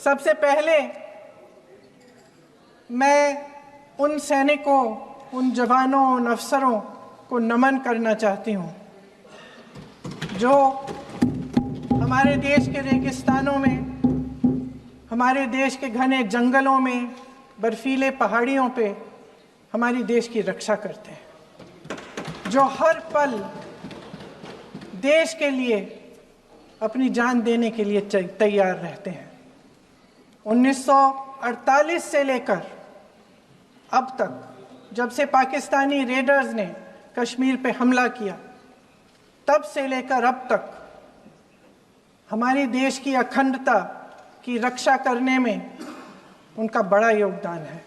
सबसे पहले मैं उन सैनिकों, उन जवानों, उन अफसरों को नमन करना चाहती हूँ जो हमारे देश के रेगिस्तानों में, हमारे देश के घने जंगलों में, बर्फीले पहाड़ियों पे हमारी देश की रक्षा करते हैं, जो हर पल देश के लिए अपनी जान देने के लिए तैयार रहते हैं। 1948 से लेकर अब तक, जब से पाकिस्तानी रेडर्स ने कश्मीर पे हमला किया, तब से लेकर अब तक हमारे देश की अखंडता की रक्षा करने में उनका बड़ा योगदान है।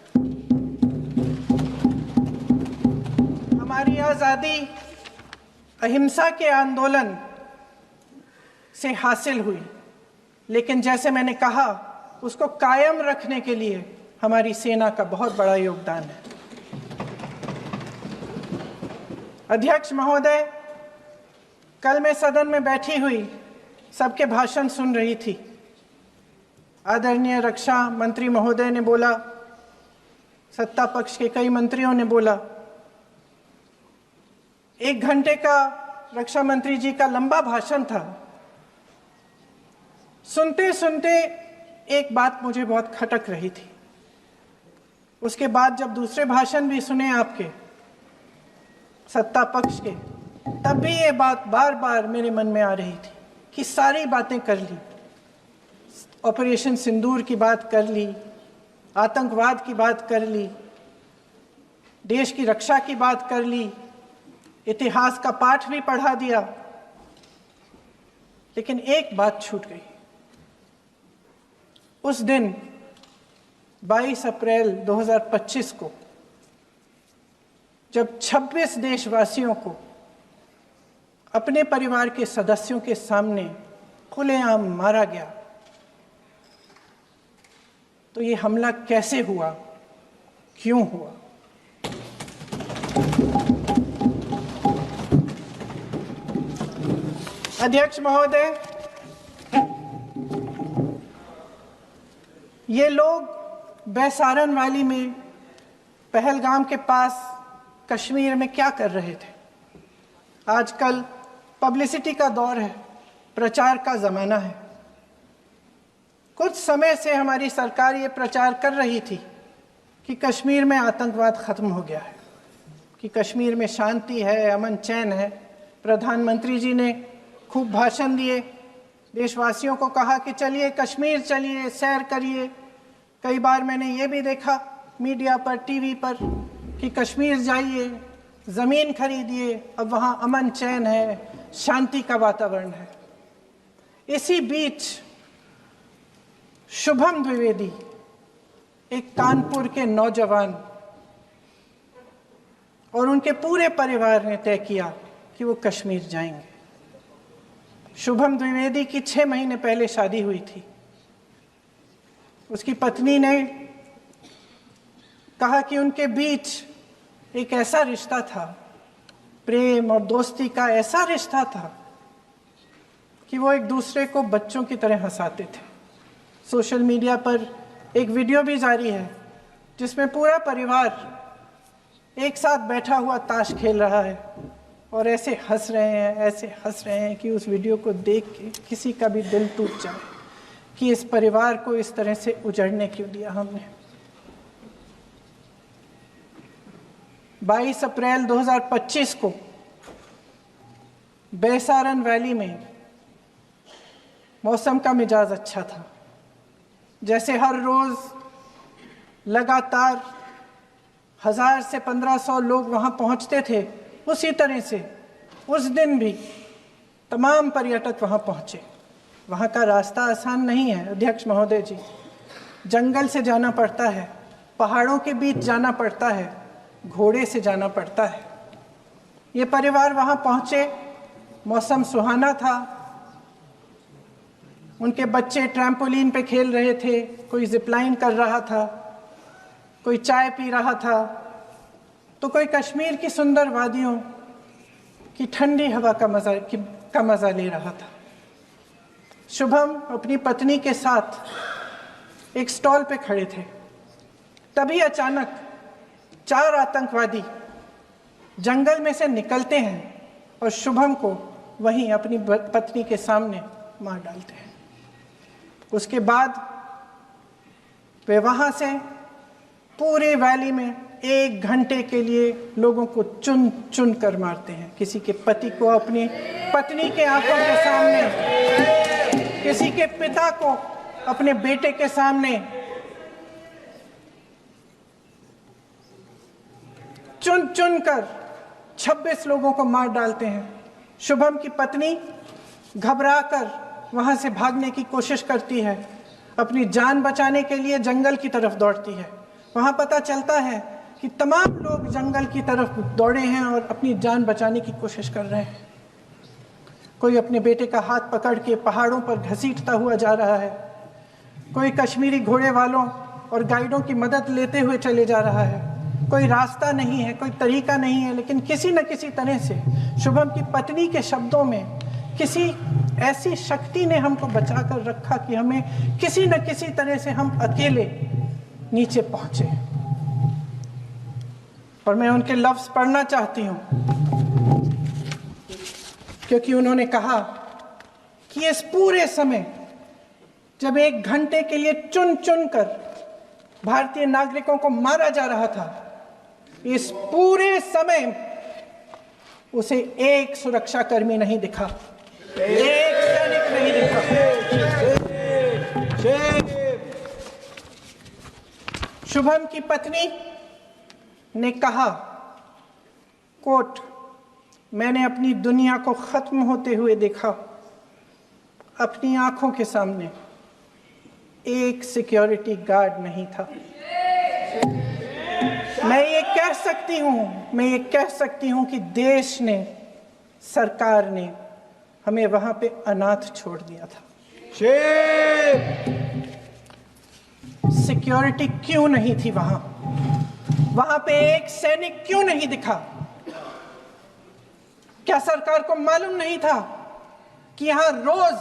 हमारी आज़ादी अहिंसा के आंदोलन से हासिल हुई, लेकिन जैसे मैंने कहा, उसको कायम रखने के लिए हमारी सेना का बहुत बड़ा योगदान है। अध्यक्ष महोदय, कल मैं सदन में बैठी हुई सबके भाषण सुन रही थी। आदरणीय रक्षा मंत्री महोदय ने बोला, सत्ता पक्ष के कई मंत्रियों ने बोला। 1 घंटे का रक्षा मंत्री जी का लंबा भाषण था। सुनते सुनते एक बात मुझे बहुत खटक रही थी। उसके बाद जब दूसरे भाषण भी सुने आपके सत्ता पक्ष के, तब भी ये बात बार बार मेरे मन में आ रही थी कि सारी बातें कर ली, ऑपरेशन सिंदूर की बात कर ली, आतंकवाद की बात कर ली, देश की रक्षा की बात कर ली, इतिहास का पाठ भी पढ़ा दिया, लेकिन एक बात छूट गई। उस दिन 22 अप्रैल 2025 को जब 26 देशवासियों को अपने परिवार के सदस्यों के सामने खुलेआम मारा गया, तो ये हमला कैसे हुआ, क्यों हुआ? अध्यक्ष महोदय, ये लोग बैसारन वैली में, पहलगाम के पास कश्मीर में क्या कर रहे थे? आजकल पब्लिसिटी का दौर है, प्रचार का ज़माना है। कुछ समय से हमारी सरकार ये प्रचार कर रही थी कि कश्मीर में आतंकवाद ख़त्म हो गया है, कि कश्मीर में शांति है, अमन चैन है। प्रधानमंत्री जी ने खूब भाषण दिए, देशवासियों को कहा कि चलिए कश्मीर चलिए, सैर करिए। कई बार मैंने ये भी देखा मीडिया पर, टीवी पर, कि कश्मीर जाइए, ज़मीन खरीदिए, अब वहाँ अमन चैन है, शांति का वातावरण है। इसी बीच शुभम द्विवेदी, एक कानपुर के नौजवान, और उनके पूरे परिवार ने तय किया कि वो कश्मीर जाएंगे। शुभम द्विवेदी की 6 महीने पहले शादी हुई थी। उसकी पत्नी ने कहा कि उनके बीच एक ऐसा रिश्ता था, प्रेम और दोस्ती का ऐसा रिश्ता था कि वो एक दूसरे को बच्चों की तरह हंसाते थे। सोशल मीडिया पर एक वीडियो भी जारी है जिसमें पूरा परिवार एक साथ बैठा हुआ ताश खेल रहा है और ऐसे हंस रहे हैं, ऐसे हंस रहे हैं कि उस वीडियो को देख के किसी का भी दिल टूट जाए कि इस परिवार को इस तरह से उजड़ने क्यों दिया हमने। 22 अप्रैल 2025 को बैसारन वैली में मौसम का मिजाज अच्छा था। जैसे हर रोज़ लगातार 1000 से 1500 लोग वहाँ पहुँचते थे, उसी तरह से उस दिन भी तमाम पर्यटक वहाँ पहुँचे। वहाँ का रास्ता आसान नहीं है अध्यक्ष महोदय जी, जंगल से जाना पड़ता है, पहाड़ों के बीच जाना पड़ता है, घोड़े से जाना पड़ता है। ये परिवार वहाँ पहुँचे, मौसम सुहाना था, उनके बच्चे ट्रैम्पोलिन पे खेल रहे थे, कोई जिपलाइन कर रहा था, कोई चाय पी रहा था, तो कोई कश्मीर की सुंदर वादियों की ठंडी हवा का मज़ा ले रहा था। शुभम अपनी पत्नी के साथ एक स्टॉल पे खड़े थे। तभी अचानक 4 आतंकवादी जंगल में से निकलते हैं और शुभम को वहीं अपनी पत्नी के सामने मार डालते हैं। उसके बाद वे वहां से पूरे वैली में 1 घंटे के लिए लोगों को चुन चुन कर मारते हैं। किसी के पति को अपनी पत्नी के आंखों के सामने, किसी के पिता को अपने बेटे के सामने, चुन चुन कर 26 लोगों को मार डालते हैं। शुभम की पत्नी घबराकर वहां से भागने की कोशिश करती है, अपनी जान बचाने के लिए जंगल की तरफ दौड़ती है। वहां पता चलता है कि तमाम लोग जंगल की तरफ दौड़े हैं और अपनी जान बचाने की कोशिश कर रहे हैं। कोई अपने बेटे का हाथ पकड़ के पहाड़ों पर घसीटता हुआ जा रहा है, कोई कश्मीरी घोड़े वालों और गाइडों की मदद लेते हुए चले जा रहा है। कोई रास्ता नहीं है, कोई तरीका नहीं है, लेकिन किसी न किसी तरह से शुभम की पत्नी के शब्दों में किसी ऐसी शक्ति ने हमको बचा कर रखा कि हमें किसी न किसी तरह से हम अकेले नीचे पहुंचे। और मैं उनके लफ्ज पढ़ना चाहती हूं, क्योंकि उन्होंने कहा कि इस पूरे समय जब 1 घंटे के लिए चुन चुन कर भारतीय नागरिकों को मारा जा रहा था, इस पूरे समय उसे एक सुरक्षाकर्मी नहीं दिखा, एक सैनिक नहीं दिखा। शुभम की पत्नी ने कहा, कोट, मैंने अपनी दुनिया को खत्म होते हुए देखा। अपनी आंखों के सामने एक सिक्योरिटी गार्ड नहीं था। मैं ये कह सकती हूं कि देश ने, सरकार ने हमें वहां पे अनाथ छोड़ दिया था। सिक्योरिटी क्यों नहीं थी वहां? वहां पे एक सैनिक क्यों नहीं दिखा? क्या सरकार को मालूम नहीं था कि यहां रोज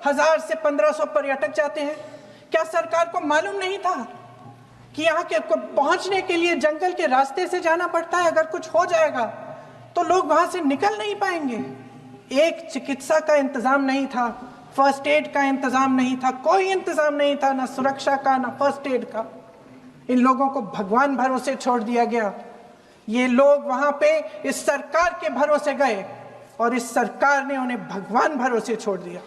1000 से 1500 पर्यटक जाते हैं? क्या सरकार को मालूम नहीं था कि यहाँ के को पहुंचने के लिए जंगल के रास्ते से जाना पड़ता है? अगर कुछ हो जाएगा तो लोग वहां से निकल नहीं पाएंगे। एक चिकित्सा का इंतजाम नहीं था, फर्स्ट एड का इंतजाम नहीं था, कोई इंतजाम नहीं था, ना सुरक्षा का ना फर्स्ट एड का। इन लोगों को भगवान भरोसे छोड़ दिया गया। ये लोग वहां पे इस सरकार के भरोसे गए और इस सरकार ने उन्हें भगवान भरोसे छोड़ दिया।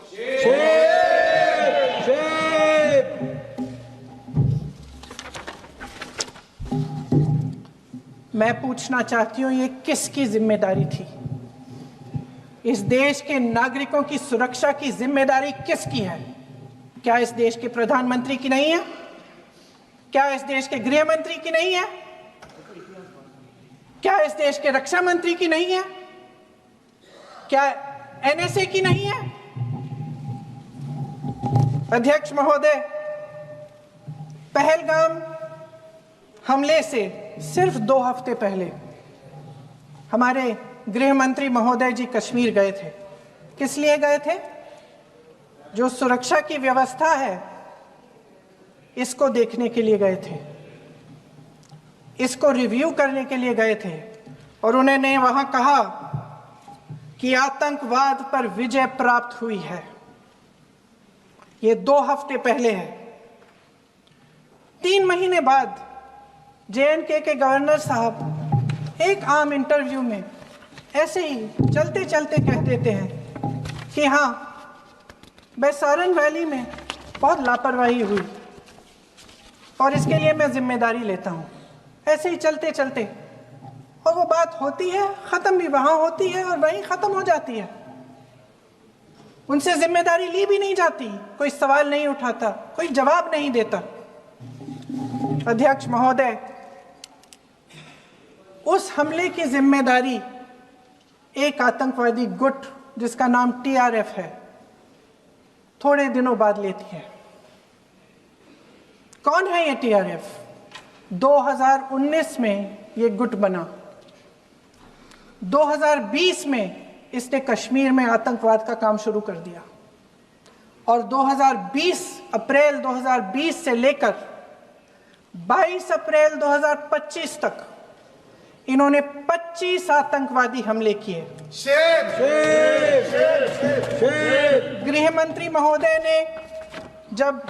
मैं पूछना चाहती हूं, ये किसकी जिम्मेदारी थी? इस देश के नागरिकों की सुरक्षा की जिम्मेदारी किसकी है? क्या इस देश के प्रधानमंत्री की नहीं है? क्या इस देश के गृह मंत्री की नहीं है? क्या इस देश के रक्षा मंत्री की नहीं है? क्या एनएसए की नहीं है? अध्यक्ष महोदय, पहलगाम हमले से सिर्फ 2 हफ्ते पहले हमारे गृह मंत्री महोदय जी कश्मीर गए थे। किस लिए गए थे? जो सुरक्षा की व्यवस्था है इसको देखने के लिए गए थे, इसको रिव्यू करने के लिए गए थे। और उन्होंने वहां कहा कि आतंकवाद पर विजय प्राप्त हुई है। ये 2 हफ्ते पहले है। 3 महीने बाद JNK के गवर्नर साहब एक आम इंटरव्यू में ऐसे ही चलते चलते कह देते हैं कि हाँ, बैसारन वैली में बहुत लापरवाही हुई और इसके लिए मैं जिम्मेदारी लेता हूँ। ऐसे ही चलते चलते, और वो बात होती है, ख़त्म भी वहाँ होती है और वहीं ख़त्म हो जाती है। उनसे जिम्मेदारी ली भी नहीं जाती, कोई सवाल नहीं उठाता, कोई जवाब नहीं देता। अध्यक्ष महोदय, उस हमले की जिम्मेदारी एक आतंकवादी गुट जिसका नाम TRF है थोड़े दिनों बाद लेती है। कौन है ये TRF? 2019 में ये गुट बना। 2020 में इसने कश्मीर में आतंकवाद का काम शुरू कर दिया और 2020 अप्रैल 2020 से लेकर 22 अप्रैल 2025 तक इन्होंने 25 आतंकवादी हमले किए। गृह मंत्री महोदय ने जब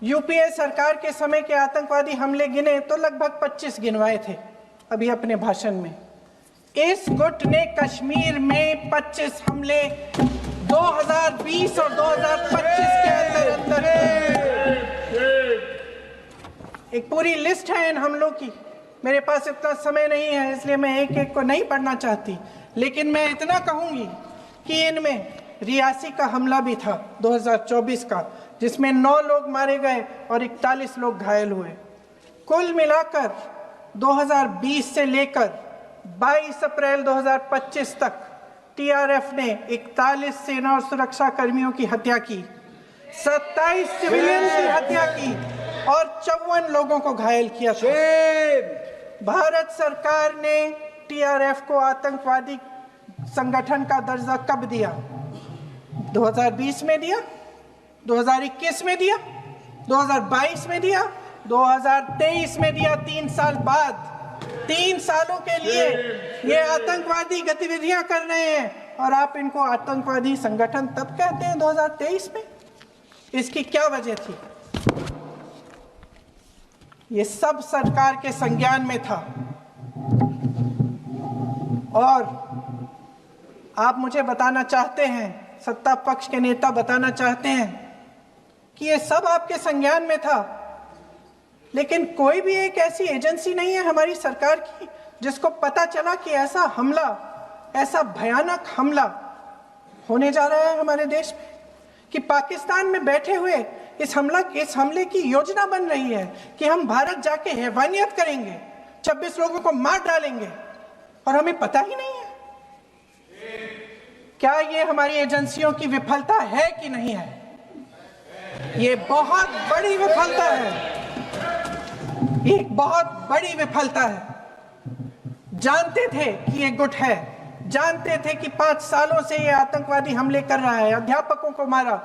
यूपीए सरकार के समय के आतंकवादी हमले गिने तो लगभग 25 गिनवाए थे अभी अपने भाषण में। इस गुट ने कश्मीर में 25 हमले 2020 और 2025 के अंदर एक पूरी लिस्ट है इन हमलों की। मेरे पास इतना समय नहीं है इसलिए मैं एक एक को नहीं पढ़ना चाहती, लेकिन मैं इतना कहूंगी कि इनमें रियासी का हमला भी था 2024 का, जिसमें 9 लोग मारे गए और 41 लोग घायल हुए। कुल मिलाकर 2020 से लेकर 22 अप्रैल 2025 तक टीआरएफ ने 41 सेना और सुरक्षा कर्मियों की हत्या की, 27 सिविलियन की हत्या की और 54 लोगों को घायल किया था। भारत सरकार ने टीआरएफ को आतंकवादी संगठन का दर्जा कब दिया? 2020 में दिया, 2021 में दिया, 2022 में दिया, 2023 में दिया। 3 साल बाद, 3 सालों के लिए ये आतंकवादी गतिविधियां कर रहे हैं और आप इनको आतंकवादी संगठन तब कहते हैं 2023 में। इसकी क्या वजह थी? ये सब सरकार के संज्ञान में था। और आप मुझे बताना चाहते हैं, सत्ता पक्ष के नेता बताना चाहते हैं कि ये सब आपके संज्ञान में था, लेकिन कोई भी एक ऐसी एजेंसी नहीं है हमारी सरकार की जिसको पता चला कि ऐसा हमला, ऐसा भयानक हमला होने जा रहा है हमारे देश में, कि पाकिस्तान में बैठे हुए इस हमले की योजना बन रही है कि हम भारत जाके हैवानियत करेंगे, 26 लोगों को मार डालेंगे और हमें पता ही नहीं है। क्या ये हमारी एजेंसियों की विफलता है कि नहीं है? ये बहुत बड़ी विफलता है, एक बहुत बड़ी विफलता है। जानते थे कि ये गुट है, जानते थे कि 5 सालों से ये आतंकवादी हमले कर रहा है, अध्यापकों को मारा,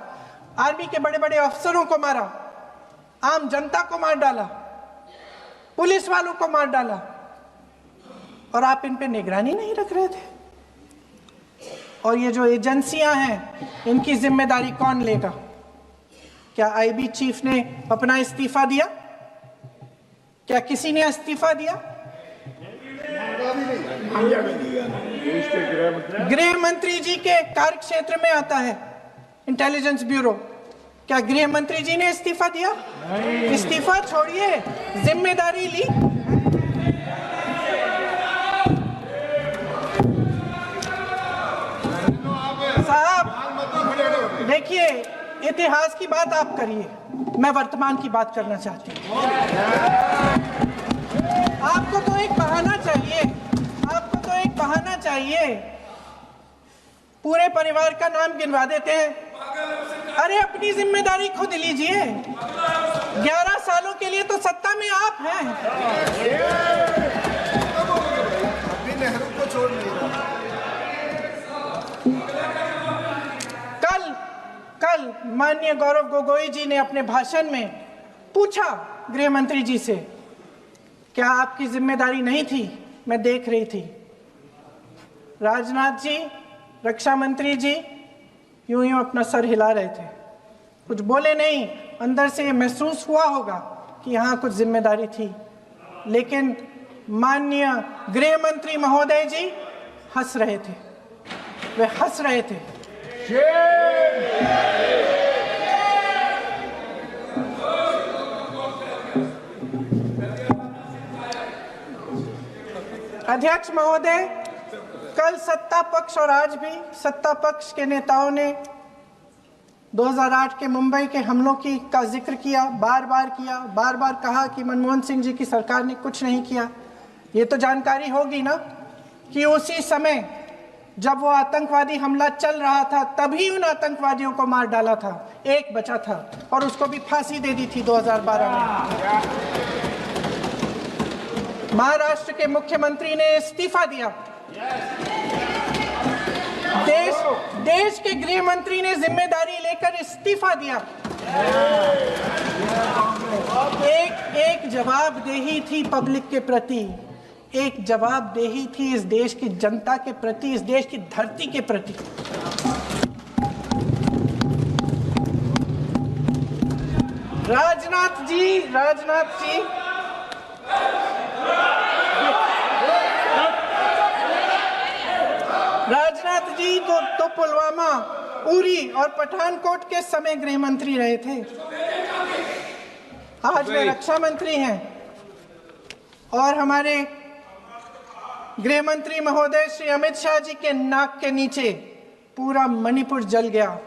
आर्मी के बड़े बड़े अफसरों को मारा, आम जनता को मार डाला, पुलिस वालों को मार डाला, और आप इन पे निगरानी नहीं रख रहे थे। और ये जो एजेंसियां हैं इनकी जिम्मेदारी कौन लेगा? क्या आईबी चीफ ने अपना इस्तीफा दिया? क्या किसी ने इस्तीफा दिया? गृह मंत्री जी के कार्य क्षेत्र में आता है इंटेलिजेंस ब्यूरो। क्या गृह मंत्री जी ने इस्तीफा दिया? इस्तीफा छोड़िए, जिम्मेदारी ली। साहब देखिए, इतिहास की बात आप करिए, मैं वर्तमान की बात करना चाहती हूँ। आपको तो एक बहाना चाहिए, आपको तो एक बहाना चाहिए। पूरे परिवार का नाम गिनवा देते हैं। अरे अपनी जिम्मेदारी खुद लीजिए। 11 सालों के लिए तो सत्ता में आप हैं। नेहरू को छोड़ नहीं रहा। कल माननीय गौरव गोगोई जी ने अपने भाषण में पूछा गृह मंत्री जी से, क्या आपकी जिम्मेदारी नहीं थी? मैं देख रही थी। राजनाथ जी, रक्षा मंत्री जी यूं यूं अपना सर हिला रहे थे, कुछ बोले नहीं। अंदर से ये महसूस हुआ होगा कि यहाँ कुछ जिम्मेदारी थी, लेकिन माननीय गृह मंत्री महोदय जी हंस रहे थे, वे हंस रहे थे। अध्यक्ष महोदय, कल सत्ता पक्ष और आज भी सत्ता पक्ष के नेताओं ने 2008 के मुंबई के हमलों का जिक्र किया, बार बार कहा कि मनमोहन सिंह जी की सरकार ने कुछ नहीं किया। ये तो जानकारी होगी ना कि उसी समय जब वो आतंकवादी हमला चल रहा था तभी उन आतंकवादियों को मार डाला था, एक बचा था और उसको भी फांसी दे दी थी 2012 में। महाराष्ट्र के मुख्यमंत्री ने इस्तीफा दिया। देश के गृह मंत्री ने जिम्मेदारी लेकर इस्तीफा दिया। एक जवाबदेही थी पब्लिक के प्रति, एक जवाबदेही थी इस देश की जनता के प्रति, इस देश की धरती के प्रति। राजनाथ जी तो पुलवामा, उरी और पठानकोट के समय गृह मंत्री रहे थे। आज वे रक्षा मंत्री हैं और हमारे गृह मंत्री महोदय श्री अमित शाह जी के नाक के नीचे पूरा मणिपुर जल गया,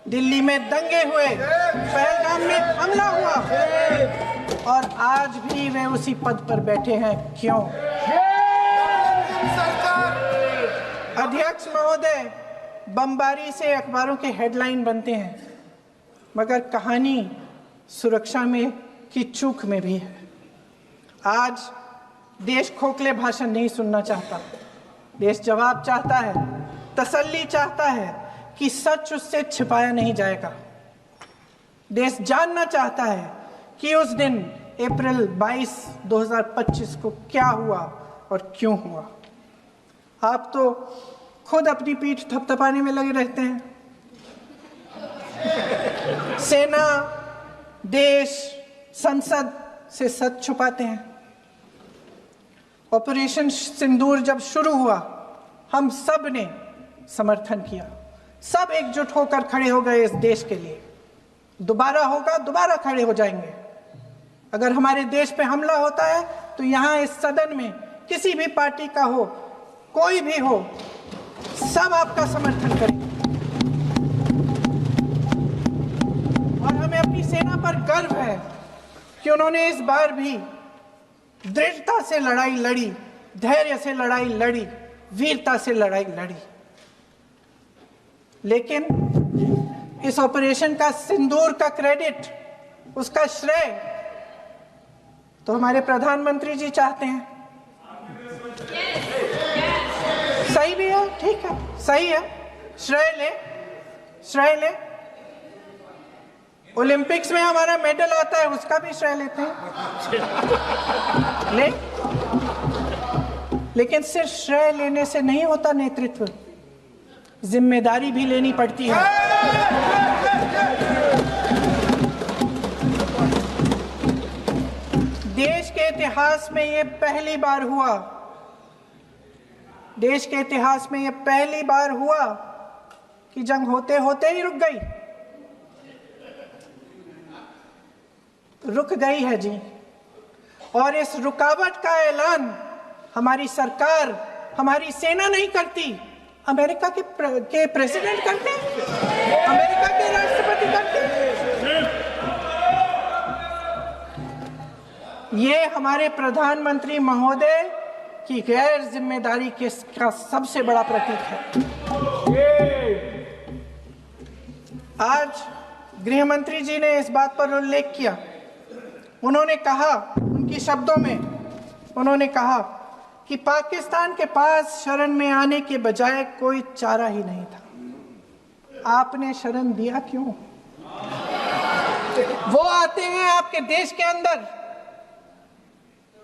दिल्ली में दंगे हुए, पहलगाम में हमला हुआ और आज भी वे उसी पद पर बैठे हैं। क्यों? अध्यक्ष महोदय, बमबारी से अखबारों के हेडलाइन बनते हैं, मगर कहानी सुरक्षा में की चूक में भी है। आज देश खोखले भाषण नहीं सुनना चाहता, देश जवाब चाहता है, तसल्ली चाहता है कि सच उससे छिपाया नहीं जाएगा। देश जानना चाहता है कि उस दिन अप्रैल 22, 2025 को क्या हुआ और क्यों हुआ। आप तो खुद अपनी पीठ थपथपाने में लगे रहते हैं। सेना, देश, संसद से सच छुपाते हैं। ऑपरेशन सिंदूर जब शुरू हुआ, हम सब ने समर्थन किया, सब एकजुट होकर खड़े हो गए इस देश के लिए। दोबारा होगा, दोबारा खड़े हो जाएंगे। अगर हमारे देश पे हमला होता है तो यहाँ इस सदन में किसी भी पार्टी का हो, कोई भी हो, सब आपका समर्थन करेंगे। और हमें अपनी सेना पर गर्व है कि उन्होंने इस बार भी दृढ़ता से लड़ाई लड़ी, धैर्य से लड़ाई लड़ी, वीरता से लड़ाई लड़ी। लेकिन इस ऑपरेशन का सिंदूर का क्रेडिट, उसका श्रेय तो हमारे प्रधानमंत्री जी चाहते हैं। सही भी है, ठीक है, सही है, श्रेय ले। ओलंपिक्स में हमारा मेडल आता है, उसका भी श्रेय लेते हैं, लेकिन सिर्फ श्रेय लेने से नहीं होता नेतृत्व, जिम्मेदारी भी लेनी पड़ती है। देश के इतिहास में ये पहली बार हुआ, देश के इतिहास में ये पहली बार हुआ कि जंग होते होते ही रुक गई है जी। और इस रुकावट का ऐलान हमारी सरकार, हमारी सेना नहीं करती, अमेरिका के प्रेसिडेंट करते हैं, अमेरिका के राष्ट्रपति करते हैं। ये हमारे प्रधानमंत्री महोदय की गैर जिम्मेदारी का सबसे बड़ा प्रतीक है। आज गृह मंत्री जी ने इस बात पर उल्लेख किया। उन्होंने कहा, उनके शब्दों में उन्होंने कहा कि पाकिस्तान के पास शरण में आने के बजाय कोई चारा ही नहीं था। आपने शरण दिया क्यों? वो आते हैं आपके देश के अंदर,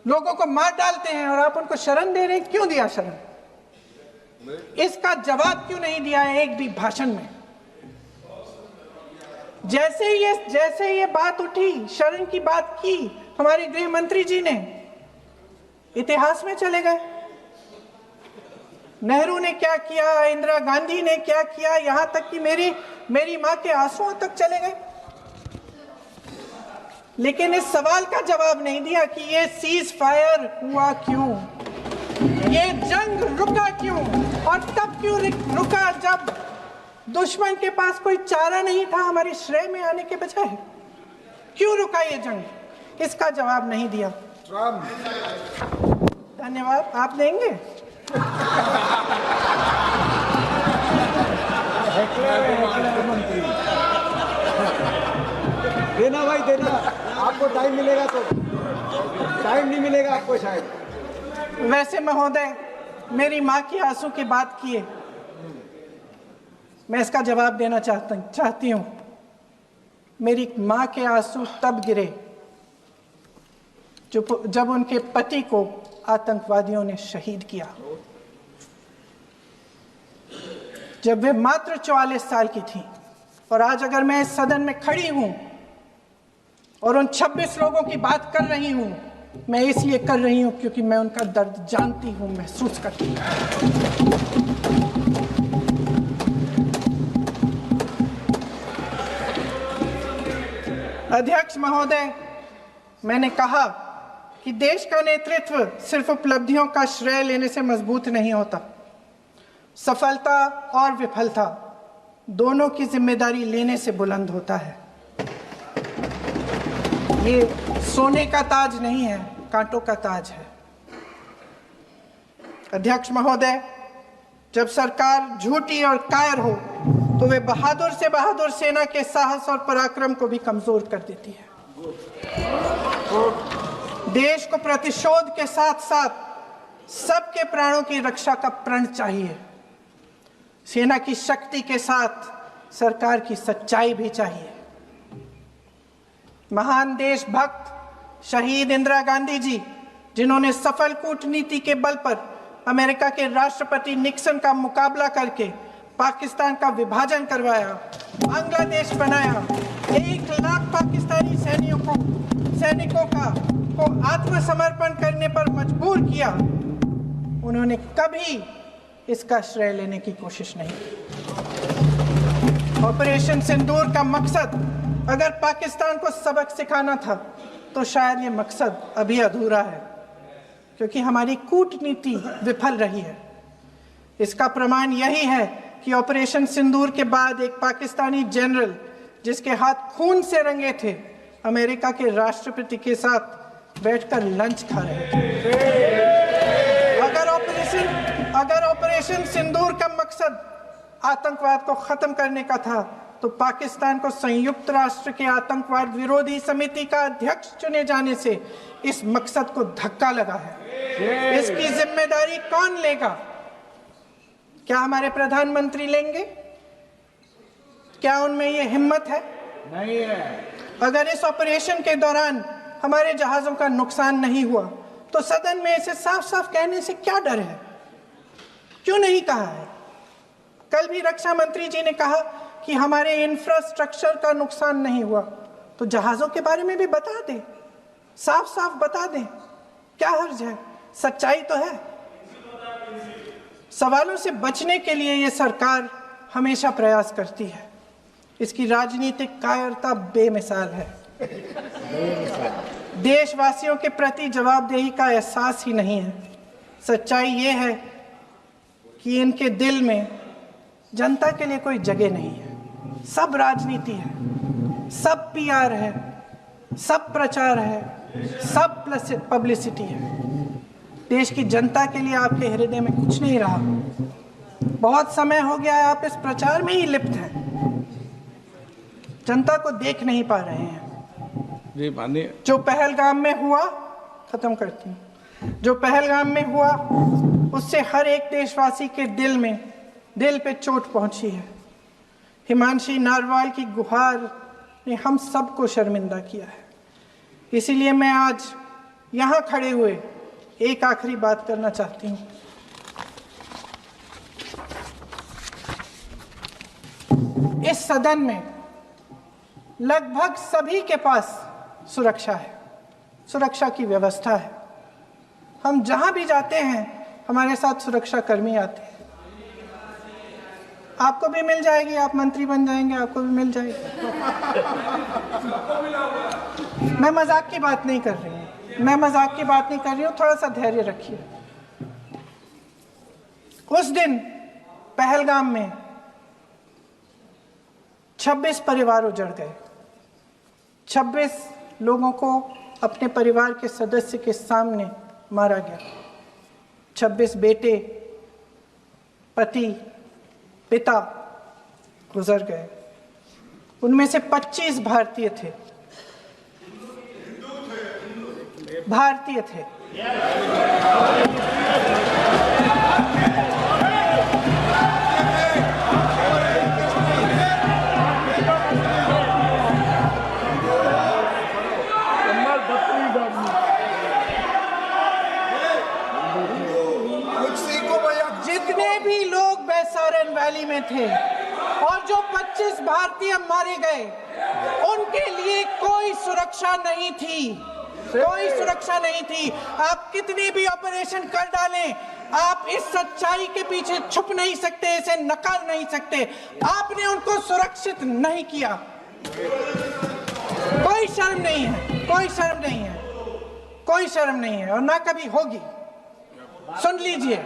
लोगों को मार डालते हैं और आप उनको शरण दे रहे हैं। क्यों दिया शरण? इसका जवाब क्यों नहीं दिया एक भी भाषण में? जैसे ये बात उठी, शरण की बात की, हमारे गृह मंत्री जी ने इतिहास में चले गए। नेहरू ने क्या किया, इंदिरा गांधी ने क्या किया, यहां तक कि मेरी मां के आंसुओं तक चले गए। लेकिन इस सवाल का जवाब नहीं दिया कि ये सीज फायर हुआ क्यों, ये जंग रुका क्यों, और तब क्यों रुका जब दुश्मन के पास कोई चारा नहीं था हमारी श्रेय में आने के बजाय। क्यों रुका ये जंग? इसका जवाब नहीं दिया। धन्यवाद। आप देंगे? देना भाई, देना। आपको टाइम मिलेगा तो, टाइम नहीं मिलेगा आपको शायद। वैसे महोदय, मेरी माँ की आंसू की बात किए, मैं इसका जवाब देना चाहती हूँ। मेरी माँ के आंसू तब गिरे जब उनके पति को आतंकवादियों ने शहीद किया, जब वे मात्र 44 साल की थी। और आज अगर मैं इस सदन में खड़ी हूं और उन 26 लोगों की बात कर रही हूं, मैं इसलिए कर रही हूं क्योंकि मैं उनका दर्द जानती हूं, महसूस करती हूं। अध्यक्ष महोदय, मैंने कहा कि देश का नेतृत्व सिर्फ उपलब्धियों का श्रेय लेने से मजबूत नहीं होता। सफलता और विफलता दोनों की जिम्मेदारी लेने से बुलंद होता है। ये सोने का ताज नहीं है, कांटों का ताज है। अध्यक्ष महोदय, जब सरकार झूठी और कायर हो तो वे बहादुर से बहादुर सेना के साहस और पराक्रम को भी कमजोर कर देती है। देश को प्रतिशोध के साथ साथ सबके प्राणों की रक्षा का प्रण चाहिए। सेना की शक्ति के साथ सरकार की सच्चाई भी चाहिए। महान देशभक्त शहीद इंदिरा गांधी जी, जिन्होंने सफल कूटनीति के बल पर अमेरिका के राष्ट्रपति निक्सन का मुकाबला करके पाकिस्तान का विभाजन करवाया, बांग्लादेश बनाया, 1 लाख पाकिस्तानी सैनिकों को आत्मसमर्पण करने पर मजबूर किया, उन्होंने कभी इसका श्रेय लेने की कोशिश नहीं की। ऑपरेशन सिंदूर का मकसद अगर पाकिस्तान को सबक सिखाना था तो शायद ये मकसद अभी अधूरा है, क्योंकि हमारी कूटनीति विफल रही है। इसका प्रमाण यही है कि ऑपरेशन सिंदूर के बाद एक पाकिस्तानी जनरल, जिसके हाथ खून से रंगे थे, अमेरिका के राष्ट्रपति के साथ बैठकर लंच खा रहे थे। अगर ऑपरेशन सिंदूर का मकसद आतंकवाद को खत्म करने का था तो पाकिस्तान को संयुक्त राष्ट्र के आतंकवाद विरोधी समिति का अध्यक्ष चुने जाने से इस मकसद को धक्का लगा है। इसकी जिम्मेदारी कौन लेगा? क्या हमारे प्रधानमंत्री लेंगे? क्या उनमें ये हिम्मत है? नहीं है। अगर इस ऑपरेशन के दौरान हमारे जहाजों का नुकसान नहीं हुआ तो सदन में इसे साफ साफ कहने से क्या डर है? क्यों नहीं कहा है? कल भी रक्षा मंत्री जी ने कहा कि हमारे इंफ्रास्ट्रक्चर का नुकसान नहीं हुआ, तो जहाजों के बारे में भी बता दें, साफ साफ बता दें, क्या हर्ज है? सच्चाई तो है। सवालों से बचने के लिए ये सरकार हमेशा प्रयास करती है। इसकी राजनीतिक कायरता बेमिसाल है। देशवासियों के प्रति जवाबदेही का एहसास ही नहीं है। सच्चाई ये है कि इनके दिल में जनता के लिए कोई जगह नहीं है। सब राजनीति है, सब पीआर है, सब प्रचार है, सब पब्लिसिटी है। देश की जनता के लिए आपके हृदय में कुछ नहीं रहा। बहुत समय हो गया है आप इस प्रचार में ही लिप्त हैं, जनता को देख नहीं पा रहे हैं। जी माननीय, जो पहलगाम में हुआ, खत्म करती हूँ, जो पहलगाम में हुआ उससे हर एक देशवासी के दिल पे चोट पहुंची है। हिमांशी नारवाल की गुहार ने हम सबको शर्मिंदा किया है। इसीलिए मैं आज यहाँ खड़े हुए एक आखिरी बात करना चाहती हूँ। इस सदन में लगभग सभी के पास सुरक्षा है, सुरक्षा की व्यवस्था है। हम जहां भी जाते हैं हमारे साथ सुरक्षा कर्मी आते हैं। आपको भी मिल जाएगी, आप मंत्री बन जाएंगे, आपको भी मिल जाएगी। मैं मजाक की बात नहीं कर रही हूँ, थोड़ा सा धैर्य रखिए। उस दिन पहलगाम में 26 परिवार उजड़ गए। 26 लोगों को अपने परिवार के सदस्य के सामने मारा गया। 26 बेटे, पति, पिता गुजर गए। उनमें से 25 भारतीय थे। थे और जो 25 भारतीय मारे गए उनके लिए कोई सुरक्षा नहीं थी, कोई सुरक्षा नहीं थी। आप कितनी भी ऑपरेशन कर डालें, आप इस सच्चाई के पीछे छुप नहीं सकते, इसे नकार नहीं सकते। आपने उनको सुरक्षित नहीं किया। कोई शर्म नहीं है, कोई शर्म नहीं है, कोई शर्म नहीं है और ना कभी होगी। सुन लीजिए,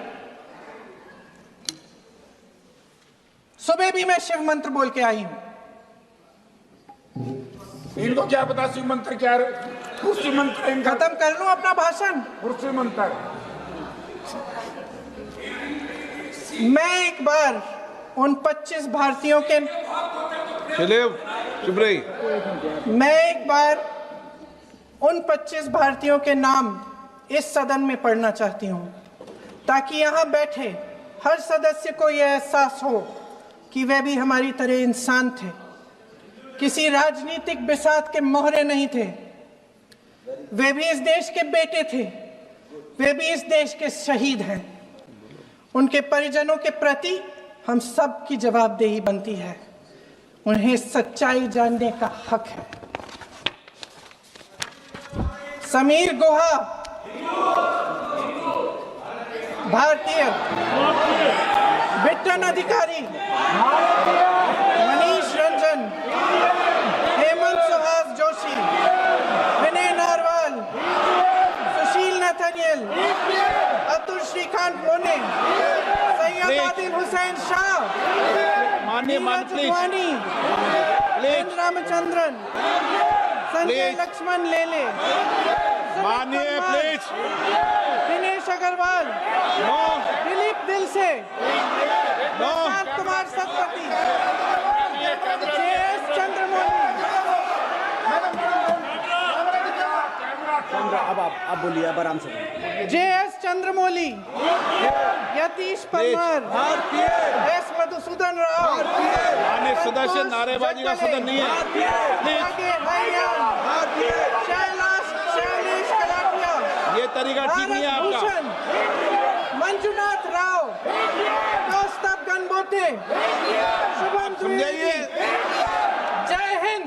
सुबह भी मैं शिव मंत्र बोल के आई हूं। इनको क्या पता शिव मंत्र क्या है? शिव मंत्र इनका खत्म कर लूं अपना भाषण। शिव मंत्र। मैं एक बार उन 25 भारतीयों के मैं एक बार उन 25 भारतीयों के नाम इस सदन में पढ़ना चाहती हूं, ताकि यहां बैठे हर सदस्य को यह एहसास हो कि वे भी हमारी तरह इंसान थे, किसी राजनीतिक बिसात के मोहरे नहीं थे। वे भी इस देश के बेटे थे, वे भी इस देश के शहीद हैं। उनके परिजनों के प्रति हम सब की जवाबदेही बनती है। उन्हें सच्चाई जानने का हक है। समीर गुहा भारतीय, बिट्टन अधिकारी, मनीष रंजन, हेमंत सुहास जोशी, विनय नारवाल, सुशील नथनियल, अतुल श्रीकांत मोने, सैयद आदिल हुसैन शाह, नीरज वानी, एन रामचंद्रन, संजय लक्ष्मण लेले, मानिए प्लीज। दिनेश अग्रवाल, दिलीप दिल से, प्रशांत कुमार सतपति, JS चंद्रमौली। अब बोलिए, अब आराम से। JS चंद्रमौली, यतीश परमार, S मधुसूदन राव, माननीय सदस्य, नारेबाजी का सदन नहीं है। शैलेश कलाटिया, ये तरीका ठीक नहीं है आपका। मंजुनाथ राव, कौस्तभ गणबोटे, शुभम द्विवेदी। जय हिंद।